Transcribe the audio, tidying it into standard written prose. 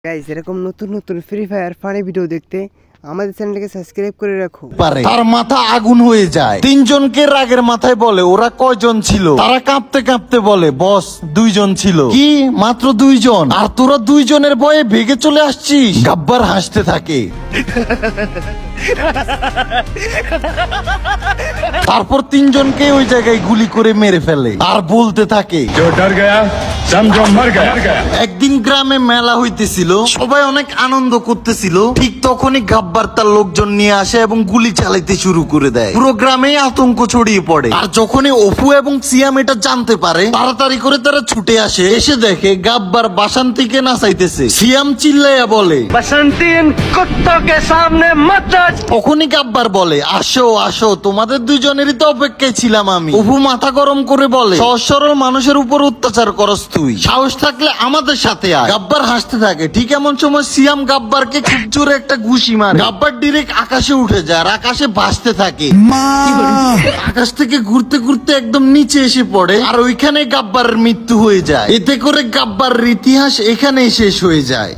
Guys এরকম নতুন নতুন ফ্রি ফায়ার ফানি ভিডিও দেখতে আমাদের চ্যানেলটাকে সাবস্ক্রাইব করে রাখো। তার মাথা আগুন হয়ে যায়। তিনজনকে রাগের মাথায় বলে ওরা কয়জন ছিল, তারা কাঁপতে কাঁপতে বলে বস 2 জন ছিল। কি মাত্র 2 জন? আর তোরা 2 জনের ভয়ে ভেগে চলে আসছিস? গাব্বার হাসতে থাকে। তারপর 3 জনকে ওই জায়গায় গুলি করে মেরে ফেলে আর বলতে থাকে जो डर गया समझो मर गया। একদিন গ্রামে মেলা হইতেছিল, সবাই অনেক আনন্দ করতেছিল। ঠিক তখনই গাব্বার তার লোকজন নিয়ে আসে এবং গুলি চালাইতে শুরু করে দেয়। পুরো গ্রামে আতঙ্ক ছড়িয়ে পড়ে। আর যখনই অপু এবং সিয়াম এটা জানতে পারে, তাড়াতাড়ি করে তারা ছুটে আসে। এসে দেখে গাব্বার বাসান্তীকে নাচাইতেছে। সিয়াম চিল্লাইয়া বলে बसंती इन कुत्तों के सामने मत नाच। তখনই গাব্বার বলে আসো আসো, তোমাদের 2 জনেরই তো অপেক্ষায় ছিলাম আমি। অপু মাথা গরম করে বলে সহজ সরল মানুষের উপর অত্যাচার করস তুই, সাহস থাকলে আমাদের সাথে আয়। গাব্বার হাসতে থাকে। ঠিক এমন সময় সিয়াম গাব্বারকে খুব জোরে একটা ঘুষি মারে। গাব্বার ডিরেক্ট আকাশে উঠে যায় আর আকাশে ভাসতে থাকে। আকাশ থেকে ঘুরতে ঘুরতে একদম নিচে এসে পড়ে আর ওইখানে গাব্বারের মৃত্যু হয়ে যায়। এতে করে গাব্বারের ইতিহাস এখানেই শেষ হয়ে যায়।